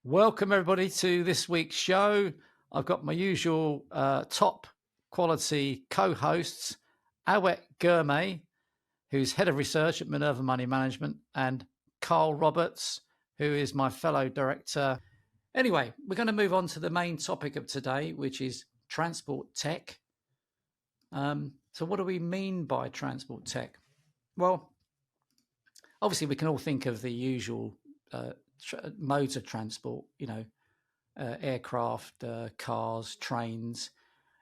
Welcome, everybody, to this week's show. I've got my usual top quality co-hosts, Awet Ghirmay, who's Head of Research at Minerva Money Management, and Carl Roberts, who is my fellow director. Anyway, we're going to move on to the main topic of today, which is transport tech. So what do we mean by transport tech? Well, obviously, we can all think of the usual modes of transport, aircraft, cars, trains.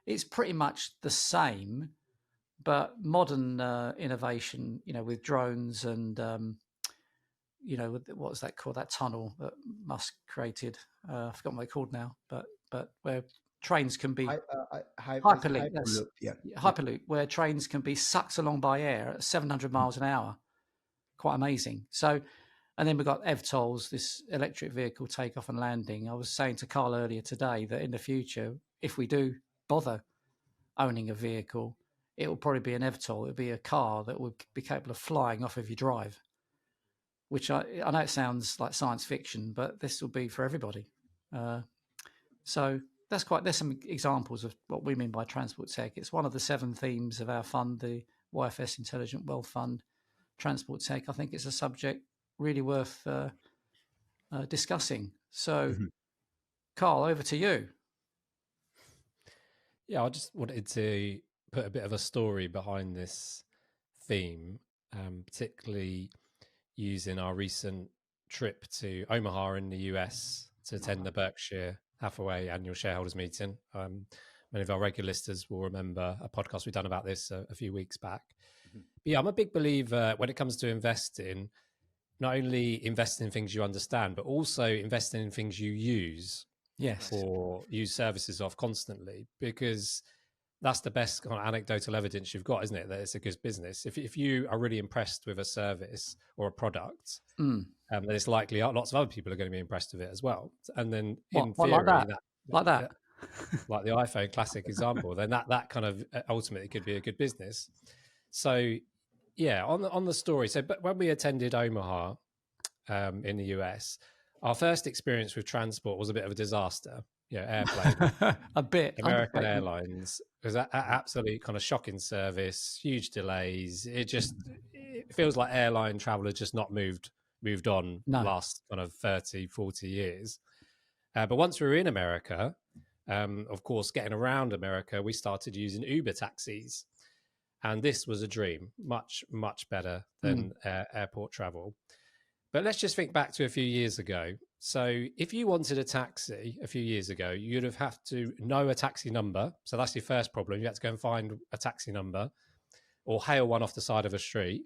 It's pretty much the same, but modern innovation, with drones and, what's that called? That tunnel that Musk created. I've forgotten what they're called now, but where trains can be Hyperloop. Hyperloop, where trains can be sucked along by air at 700 miles an hour. Quite amazing. So, and then we've got EVTOLs, this electric vehicle takeoff and landing. I was saying to Carl earlier today that in the future, if we do bother owning a vehicle, it will probably be an EVTOL. It'll be a car that would be capable of flying off if you drive, which I know it sounds like science fiction, but this will be for everybody. So there's some examples of what we mean by transport tech. It's one of the 7 themes of our fund, the YFS Intelligent Wealth Fund. Transport tech. I think it's a subject really worth discussing. So, Carl, over to you. Yeah, I just wanted to put a bit of a story behind this theme, particularly using our recent trip to Omaha in the US to attend the Berkshire Hathaway annual shareholders meeting. Many of our regular listeners will remember a podcast we've done about this a few weeks back. But yeah, I'm a big believer when it comes to investing, not only investing in things you understand, but also investing in things you use. Yes. Or use services of constantly, because that's the best kind of anecdotal evidence you've got, isn't it? That it's a good business. If you are really impressed with a service or a product, then it's likely lots of other people are going to be impressed with it as well. And then in theory, like that, like the iPhone classic example, then that kind of ultimately could be a good business. So yeah, on the story. So, but when we attended Omaha in the US, our first experience with transport was a bit of a disaster. Airplane, a bit. American Airlines was absolutely kind of shocking service, huge delays. It feels like airline travel has just not moved on last kind of 30, 40 years. But once we were in America, of course, getting around America, we started using Uber taxis. And this was a dream, much, much better than airport travel. But let's just think back to a few years ago. So if you wanted a taxi a few years ago, you'd have had to know a taxi number. So that's your first problem. You had to go and find a taxi number or hail one off the side of a street.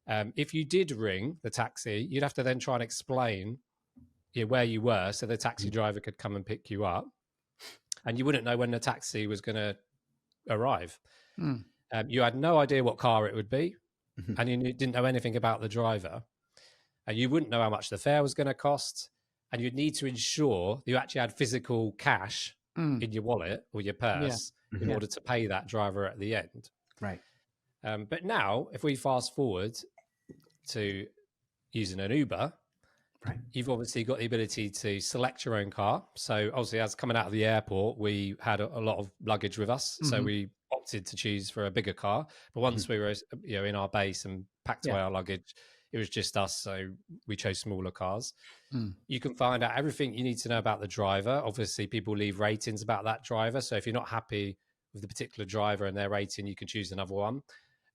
If you did ring the taxi, you'd have to then try and explain where you were so the taxi driver could come and pick you up. And you wouldn't know when the taxi was going to arrive. You had no idea what car it would be, and you didn't know anything about the driver. And you wouldn't know how much the fare was going to cost. And you'd need to ensure you actually had physical cash in your wallet or your purse in order to pay that driver at the end. Right. But now, if we fast forward to using an Uber, you've obviously got the ability to select your own car. So obviously, as coming out of the airport, we had a lot of luggage with us. So we opted to choose for a bigger car. But once we were in our base and packed away our luggage, it was just us, so we chose smaller cars. You can find out everything you need to know about the driver. Obviously, people leave ratings about that driver. So if you're not happy with the particular driver and their rating, you can choose another one.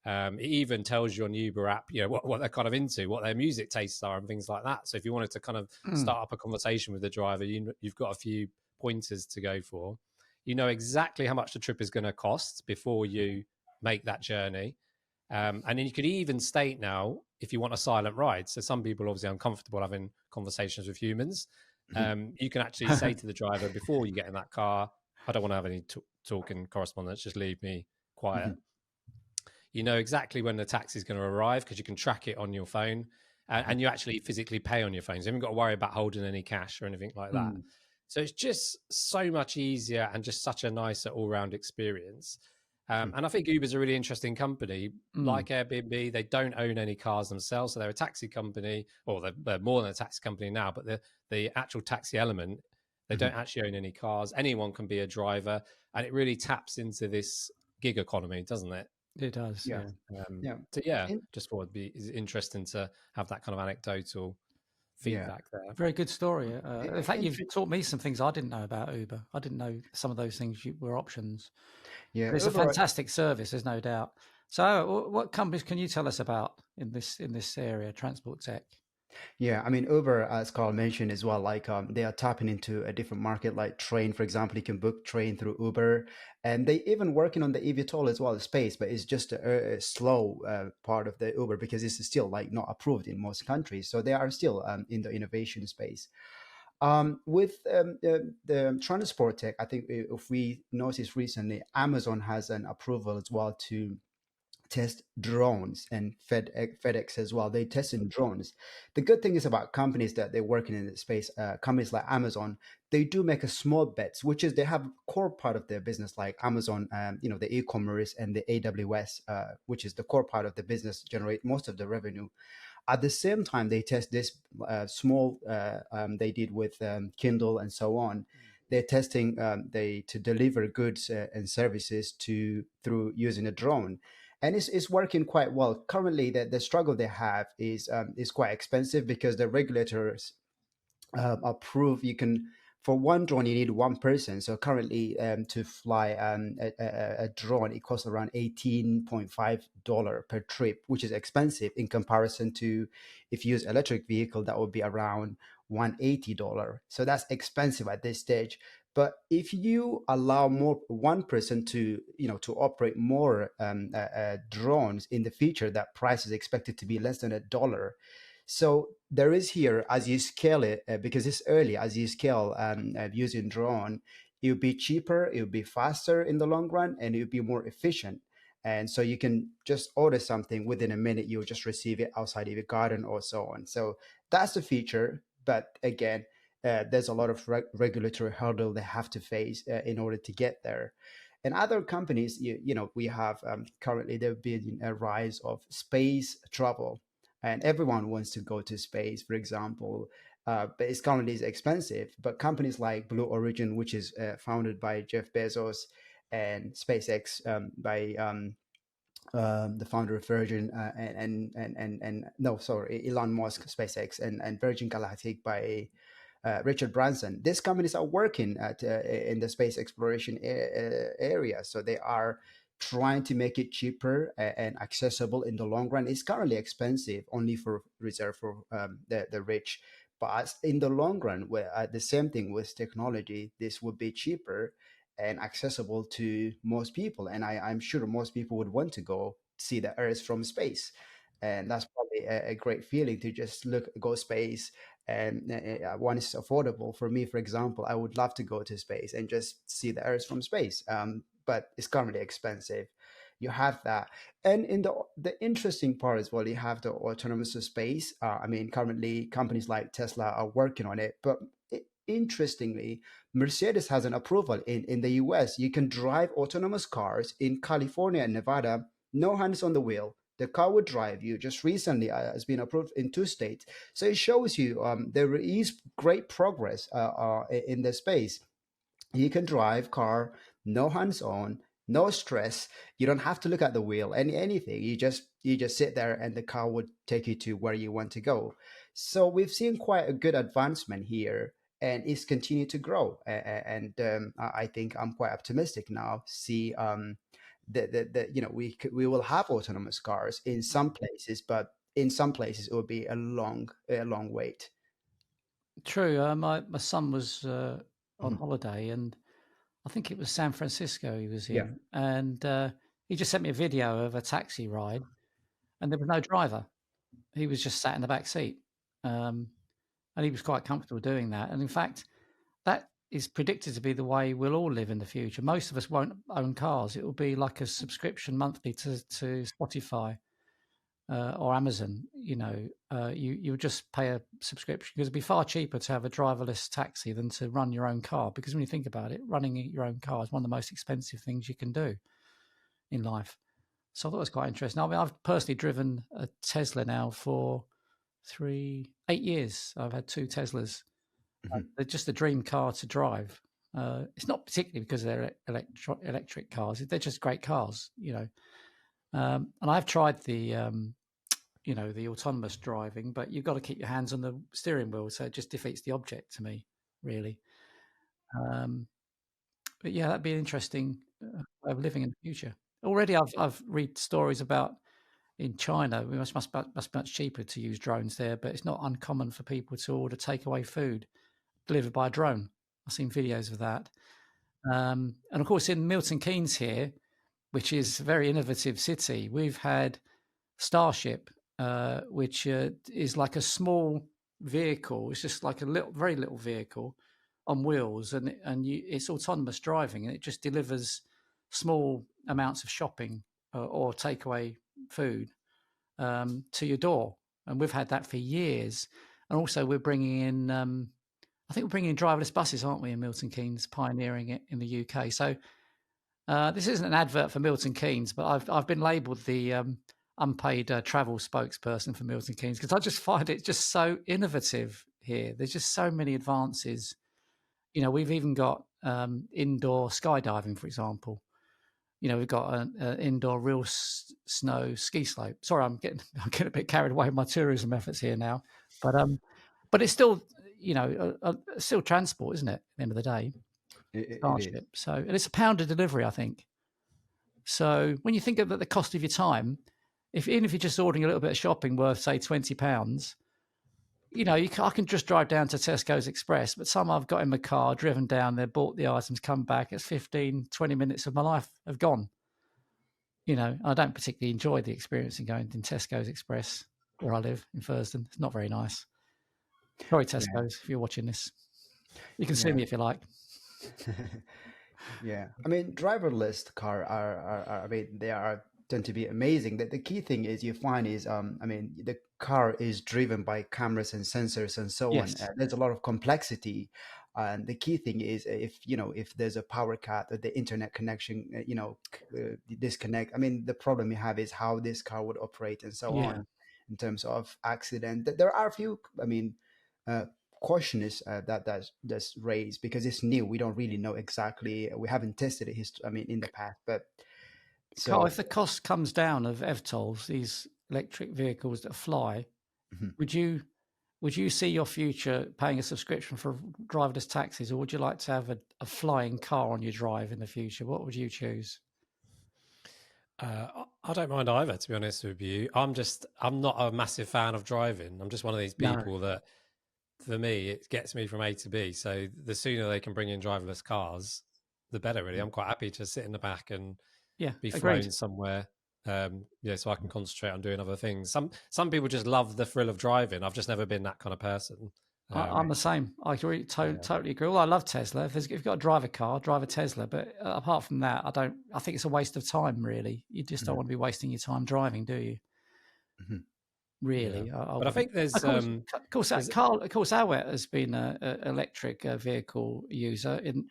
It even tells you on the Uber app, what they're kind of into, what their music tastes are and things like that. So if you wanted to kind of start up a conversation with the driver, you've got a few pointers to go for. You know exactly how much the trip is going to cost before you make that journey. And then you could even state now if you want a silent ride. So some people are obviously uncomfortable having conversations with humans. You can actually say to the driver before you get in that car, I don't want to have any talking correspondence, just leave me quiet. You know exactly when the taxi is going to arrive because you can track it on your phone and you actually physically pay on your phone. So you haven't got to worry about holding any cash or anything like that. So it's just so much easier and just such a nicer all-round experience. And I think Uber's a really interesting company. Like Airbnb, they don't own any cars themselves. So they're a taxi company, or they're more than a taxi company now, but the actual taxi element, they don't actually own any cars. Anyone can be a driver. And it really taps into this gig economy, doesn't it? It does, yeah. So just thought it'd be interesting to have that kind of anecdotal feedback there. Very good story. In fact, you've taught me some things I didn't know about Uber. I didn't know some of those things were options. Yeah, but it's a fantastic service, there's no doubt. So, what companies can you tell us about in this area, transport tech? Yeah, I mean, Uber, as Carl mentioned as well, like they are tapping into a different market, like train, for example. You can book train through Uber, and they even working on the eVTOL as well, space, but it's just a slow part of the Uber because it's still like not approved in most countries. So they are still in the innovation space. With the transport tech, I think if we noticed recently, Amazon has an approval as well to test drones, and FedEx as well. They testing drones. The good thing is about companies that they're working in the space, companies like Amazon, they do make a small bets, which is they have core part of their business, like Amazon, the e-commerce and the AWS, which is the core part of the business, generate most of the revenue. At the same time, they test this small. They did with Kindle and so on. They're testing to deliver goods and services through using a drone, and it's working quite well. Currently, the struggle they have is quite expensive because the regulators approve you can for one drone you need one person. So currently to fly a drone, it costs around $18.5 per trip, which is expensive in comparison to if you use electric vehicle, that would be around $180. So that's expensive at this stage. But if you allow more one person to to operate more drones in the future, that price is expected to be less than $1. So there is here, as you scale it, because it's early, as you scale using drone, it'll be cheaper, it'll be faster in the long run, and it'll be more efficient. And so you can just order something within a minute, you'll just receive it outside of your garden or so on. So that's the feature. But again, there's a lot of regulatory hurdle they have to face in order to get there. And other companies, we have currently there been a rise of space travel, and everyone wants to go to space, for example. But it's currently is expensive. But companies like Blue Origin, which is founded by Jeff Bezos, and SpaceX by the founder of Virgin, Elon Musk, SpaceX, and Virgin Galactic by Richard Branson. These companies are working in the space exploration area, so they are trying to make it cheaper and accessible in the long run. It's currently expensive, only for reserved for the rich. But in the long run, the same thing with technology, this would be cheaper and accessible to most people. And I'm sure most people would want to go see the Earth from space. And that's probably a great feeling to just go space. And one is affordable for me. For example, I would love to go to space and just see the Earth from space. But it's currently expensive. You have that, and in the interesting part as well, you have the autonomous space. I mean, currently companies like Tesla are working on it, but interestingly, Mercedes has an approval in the US. You can drive autonomous cars in California and Nevada, no hands on the wheel. The car would drive you. Just recently has been approved in 2 states. So it shows you there is great progress in the space. You can drive car, no hands on, no stress. You don't have to look at the wheel, anything. You just sit there and the car would take you to where you want to go. So we've seen quite a good advancement here, and it's continued to grow. And I think I'm quite optimistic now. See, we will have autonomous cars in some places, but in some places it will be a long wait. True. My son was on holiday, and I think it was San Francisco he was in, and he just sent me a video of a taxi ride, and there was no driver. He was just sat in the back seat, and he was quite comfortable doing that. And in fact, that is predicted to be the way we'll all live in the future. Most of us won't own cars. It will be like a subscription monthly to Spotify or Amazon. You would just pay a subscription, because it'd be far cheaper to have a driverless taxi than to run your own car. Because when you think about it, running your own car is one of the most expensive things you can do. in life. So I thought it was quite interesting. I mean, I've personally driven a Tesla now for 8 years. I've had 2 Teslas. They're just a dream car to drive. It's not particularly because they're electric cars. They're just great cars, you know. And I've tried the autonomous driving, but you've got to keep your hands on the steering wheel, so it just defeats the object to me, really. But yeah, that'd be an interesting way of living in the future. Already, I've read stories about in China. We must be much cheaper to use drones there, but it's not uncommon for people to order takeaway food delivered by a drone. I've seen videos of that. And of course, in Milton Keynes here, which is a very innovative city, we've had Starship, which is like a small vehicle. It's just like a very little vehicle on wheels, and it's autonomous driving, and it just delivers small amounts of shopping or takeaway food to your door. And we've had that for years. And also, we're bringing in, I think we're bringing in driverless buses, aren't we, in Milton Keynes, pioneering it in the UK. So this isn't an advert for Milton Keynes, but I've been labelled the unpaid travel spokesperson for Milton Keynes because I just find it just so innovative here. There's just so many advances. You know, we've even got indoor skydiving, for example. You know, we've got an indoor real snow ski slope. Sorry, I'm getting a bit carried away with my tourism efforts here now, but it's still, you know, still transport, isn't it? At the end of the day, Starship. So, and it's £1 a delivery, I think. So when you think about the cost of your time, even if you're just ordering a little bit of shopping worth, say, £20, you know, I can just drive down to Tesco's Express, but some I've got in my car, driven down there, bought the items, come back, it's 15, 20 minutes of my life have gone. You know, I don't particularly enjoy the experience in going in Tesco's Express where I live in Thurston. It's not very nice. Sorry, Tesco's, if you're watching this. You can sue me if you like. Yeah, I mean, driverless car are I mean, they tend to be amazing. The key thing is you find is I mean, the car is driven by cameras and sensors and so on. There's a lot of complexity, and the key thing is if there's a power cut or the internet connection disconnect. I mean, the problem you have is how this car would operate and so on in terms of accident. There are a few, I mean, question is that's raised because it's new. We don't really know exactly. We haven't tested it. In the past, but so Carl, if the cost comes down of EVTOLs, these electric vehicles that fly, would you see your future paying a subscription for driverless taxis, or would you like to have a flying car on your drive in the future? What would you choose? I don't mind either, to be honest with you. I'm not a massive fan of driving. I'm just one of these people that, for me, it gets me from A to B. So the sooner they can bring in driverless cars, the better, really. I'm quite happy to sit in the back and be flown somewhere, so I can concentrate on doing other things. Some people just love the thrill of driving. I've just never been that kind of person. I'm the same. I agree, totally agree. Well, I love Tesla. If you've got to drive a car, drive a Tesla. But apart from that, I think it's a waste of time, really. You just don't want to be wasting your time driving, do you? Really, but I think there's of course Awet has been an electric vehicle user in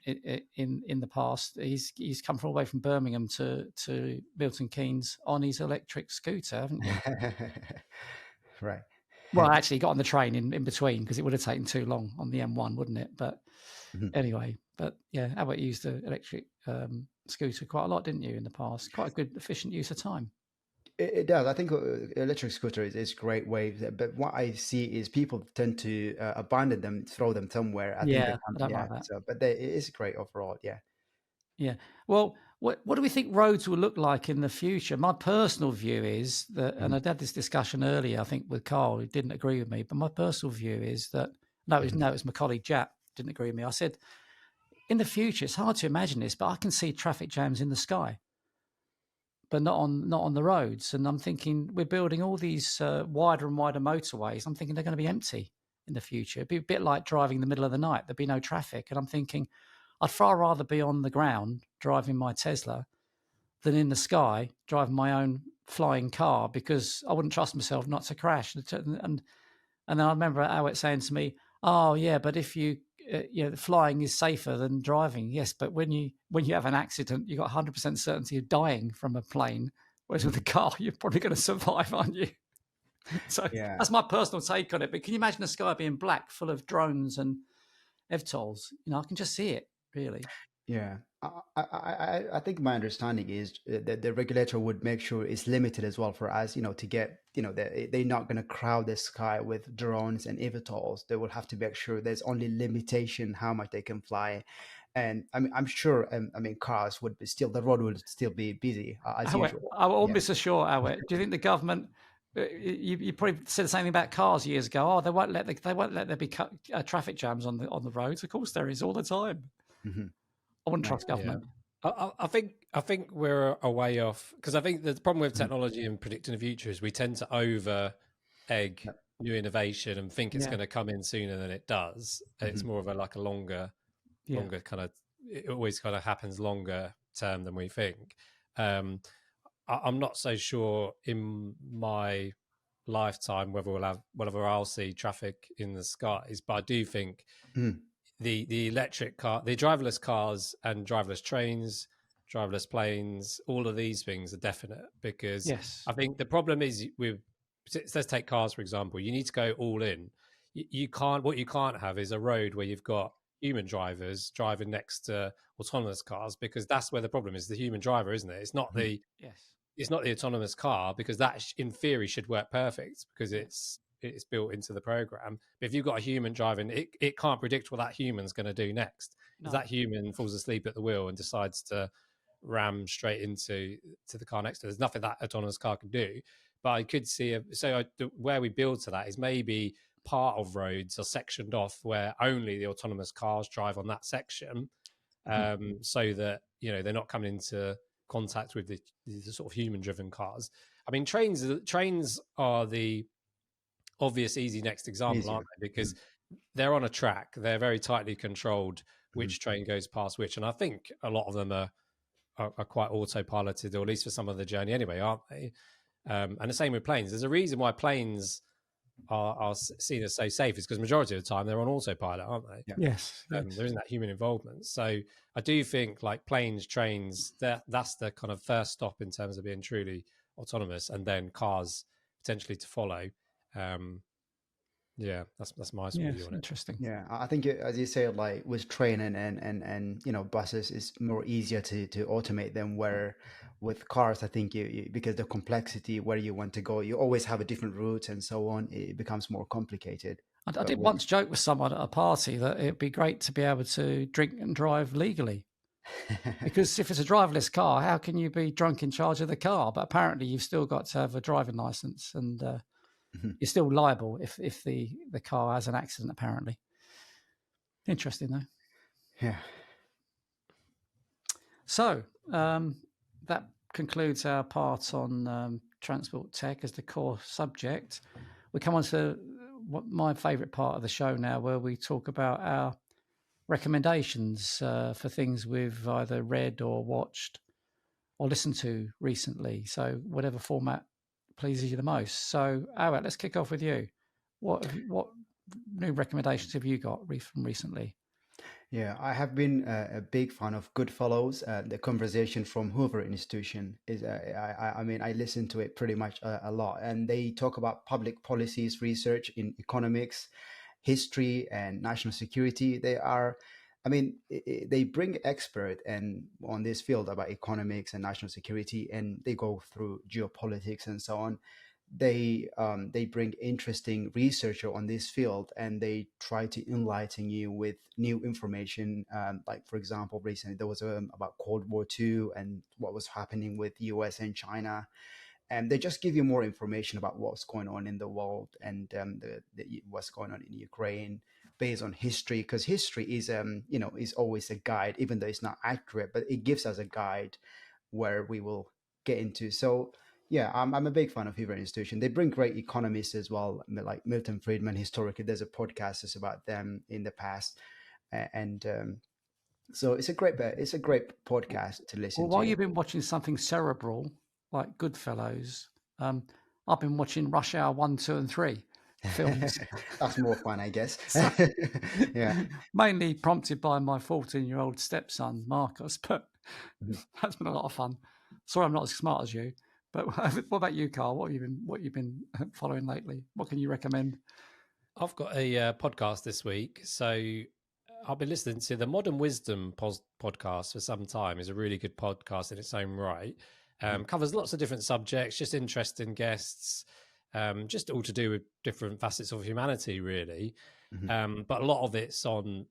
the past. He's come all the way from Birmingham to Milton Keynes on his electric scooter, haven't you? Right. Well, I actually got on the train in between because it would have taken too long on the M1, wouldn't it? But anyway, Awet used the electric scooter quite a lot, didn't you, in the past? Quite a good, efficient use of time. It does. I think electric scooter is great way, but what I see is people tend to abandon them, throw them somewhere. I don't like that. So, but it is great overall. Yeah. Well, what do we think roads will look like in the future? My personal view is that, and I had this discussion earlier, I think, with Carl, who didn't agree with me, but my personal view is that, it was my colleague Jack didn't agree with me. I said, in the future, it's hard to imagine this, but I can see traffic jams in the sky, but not on the roads. And I'm thinking we're building all these wider and wider motorways. I'm thinking they're going to be empty in the future. It'd be a bit like driving in the middle of the night. There'd be no traffic. And I'm thinking I'd far rather be on the ground driving my Tesla than in the sky driving my own flying car, because I wouldn't trust myself not to crash. And then I remember Awet saying to me, "Oh yeah, but if you flying is safer than driving. Yes, but when you have an accident, you've got 100% certainty of dying from a plane. Whereas with a car, you're probably going to survive, aren't you? So that's my personal take on it. But can you imagine the sky being black, full of drones and EVTOLs? I can just see it, really. Yeah, I think my understanding is that the regulator would make sure it's limited as well for us, to get, they're not going to crowd the sky with drones and eVTOLs. They will have to make sure there's only limitation how much they can fly. And I'm sure, cars would be the road would still be busy as usual. I will almost assure, Awet, do you think the government, you probably said the same thing about cars years ago. Oh, they won't let there be traffic jams on the roads. Of course there is, all the time. Mm-hmm. I wouldn't trust government. Yeah. I think we're a way off, because I think the problem with technology and predicting the future is we tend to over egg new innovation and think it's going to come in sooner than it does. It's more of a longer kind of, it always kind of happens longer term than we think. I'm not so sure in my lifetime whether I'll see traffic in the skies, but I do think the electric car, the driverless cars and driverless trains, driverless planes, all of these things are definite, because I think the problem is let's take cars, for example. You need to go all in. What you can't have is a road where you've got human drivers driving next to autonomous cars, because that's where the problem is, the human driver, isn't it? It's not it's not the autonomous car, because that in theory should work perfect because it's built into the program. But if you've got a human driving, it can't predict what that human's going to do next. If that human falls asleep at the wheel and decides to ram straight into the car next to it, there's nothing that autonomous car can do. But I could see where we build to that is maybe part of roads are sectioned off where only the autonomous cars drive on that section, so that they're not coming into contact with the sort of human driven cars. I mean, trains are the obvious easy next example, aren't they? Because they're on a track, they're very tightly controlled which train goes past which, and I think a lot of them are quite autopiloted, or at least for some of the journey anyway, aren't they? And the same with planes. There's a reason why planes are seen as so safe, is because majority of the time they're on autopilot, aren't they? Yes. There isn't that human involvement. So I do think planes, trains, that's the kind of first stop in terms of being truly autonomous, and then cars potentially to follow. That's my sort of view on it. Interesting. Yeah, I think as you say, with train and buses, it's more easier to automate them. Where with cars, I think because the complexity where you want to go, you always have a different route and so on. It becomes more complicated. I did once joke with someone at a party that it'd be great to be able to drink and drive legally. Because if it's a driverless car, how can you be drunk in charge of the car? But apparently you've still got to have a driving license, and you're still liable if the car has an accident, apparently. Interesting, though. Yeah. So that concludes our part on transport tech as the core subject. We come on to my favourite part of the show now, where we talk about our recommendations for things we've either read or watched or listened to recently. So whatever format pleases you the most. So, Awet, let's kick off with you. What new recommendations have you got from recently? Yeah, I have been a big fan of Goodfellows. The conversation from Hoover Institution is, I listen to it pretty much a lot, and they talk about public policies, research in economics, history, and national security. They bring expert and on this field about economics and national security, and they go through geopolitics and so on. They bring interesting researcher on this field, and they try to enlighten you with new information. Like, for example, recently there was about Cold War II and what was happening with US and China. And they just give you more information about what's going on in the world and what's going on in Ukraine based on history, because history is is always a guide, even though it's not accurate, but it gives us a guide where we will get into. So yeah, I'm a big fan of Hoover Institution. They bring great economists as well, like Milton Friedman. Historically, there's a podcast that's about them in the past, and so it's a great podcast to listen to. While you've been watching something cerebral like Goodfellows, I've been watching Rush Hour 1, 2, and 3. films. That's more fun, I guess. Yeah. Mainly prompted by my 14-year-old stepson, Marcus, but that's been a lot of fun. Sorry, I'm not as smart as you. But what about you, Carl? What have you been following lately? What can you recommend? I've got a podcast this week. So I've been listening to the Modern Wisdom podcast for some time. It's a really good podcast in its own right. Covers lots of different subjects, just interesting guests, just all to do with different facets of humanity, really. But a lot of it's on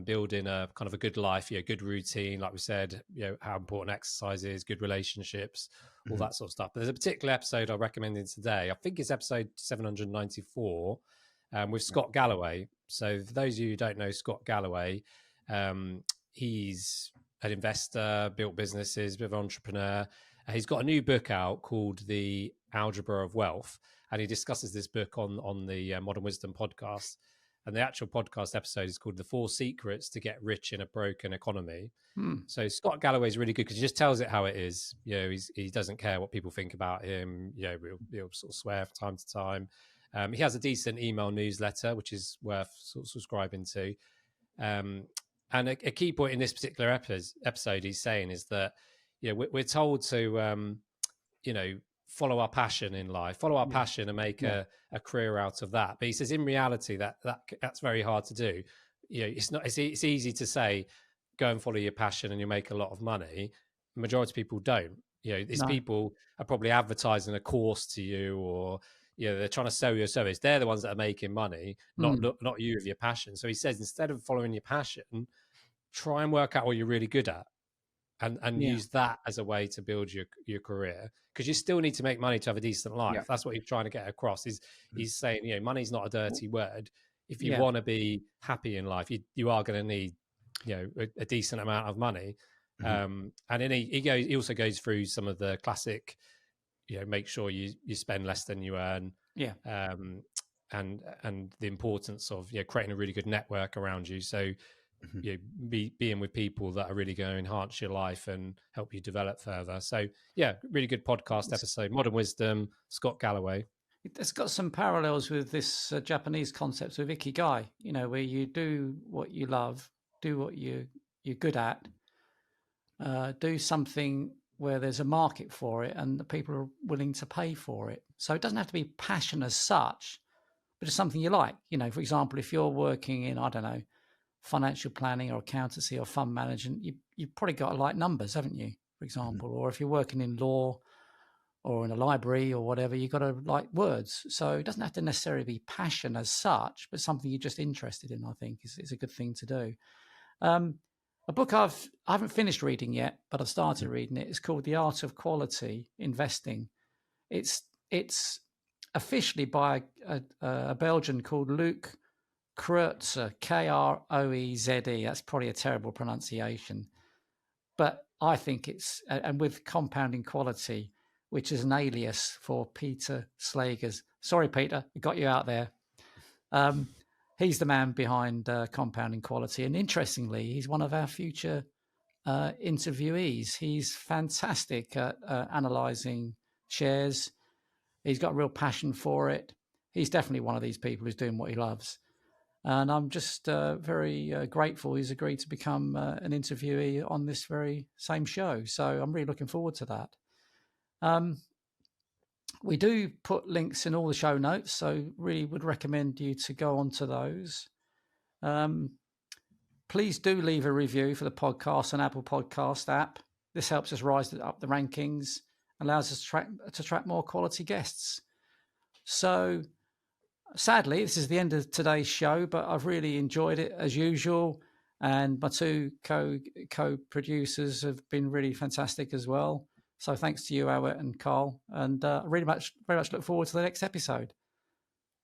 building a kind of a good life, good routine, like we said, how important exercise is, good relationships, all that sort of stuff. But there's a particular episode I'm recommending today. I think it's episode 794 with Scott Galloway. So for those of you who don't know Scott Galloway, he's an investor, built businesses, a bit of an entrepreneur. He's got a new book out called The Algebra of Wealth, and he discusses this book on the Modern Wisdom podcast. And the actual podcast episode is called The 4 Secrets to Get Rich in a Broken Economy. So Scott Galloway is really good because he just tells it how it is. He doesn't care what people think about him. He'll sort of swear from time to time. He has a decent email newsletter, which is worth sort of subscribing to. And a key point in this particular episode he's saying is that, we're told to, follow our passion in life, follow our passion and make a career out of that. But he says in reality that's very hard to do. It's easy to say, go and follow your passion and you'll make a lot of money. The majority of people don't. People are probably advertising a course to you, or they're trying to sell you a service. They're the ones that are making money, not you with your passion. So he says, instead of following your passion, try and work out what you're really good at and use that as a way to build your career, because you still need to make money to have a decent life. That's what he's trying to get across. He's saying, money's not a dirty word. If you want to be happy in life, you are going to need, a decent amount of money. And then he also goes through some of the classic, make sure you spend less than you earn. And the importance of creating a really good network around you. So being with people that are really going to enhance your life and help you develop further. So really good podcast episode. Modern Wisdom, Scott Galloway. It's got some parallels with this Japanese concept of ikigai, where you do what you love, do what you're good at, do something where there's a market for it and the people are willing to pay for it. So it doesn't have to be passion as such, but it's something you like. For example, if you're working in, I don't know, financial planning or accountancy or fund management, you've probably got to like numbers, haven't you, for example? Or if you're working in law or in a library or whatever, you've got to like words. So it doesn't have to necessarily be passion as such, but something you're just interested in, I think, is a good thing to do. A book I haven't finished reading yet, but I've started reading it. It's called The Art of Quality Investing. It's officially by a Belgian called Luc Kroeze, Kroeze. That's probably a terrible pronunciation, but I think it's, and with compounding quality, which is an alias for Peter Slager's. Sorry, Peter, we got you out there. He's the man behind compounding quality, and interestingly, he's one of our future interviewees. He's fantastic at analysing shares. He's got a real passion for it. He's definitely one of these people who's doing what he loves. And I'm just very grateful he's agreed to become an interviewee on this very same show. So I'm really looking forward to that. We do put links in all the show notes, so really would recommend you to go onto those. Please do leave a review for the podcast on Apple Podcast app. This helps us rise up the rankings, allows us to attract more quality guests. So sadly, this is the end of today's show, but I've really enjoyed it as usual. And my two co-producers have been really fantastic as well. So thanks to you, Awet and Carl. And very much look forward to the next episode.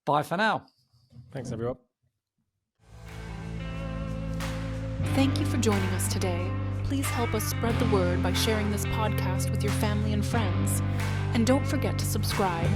Bye for now. Thanks, everyone. Thank you for joining us today. Please help us spread the word by sharing this podcast with your family and friends. And don't forget to subscribe.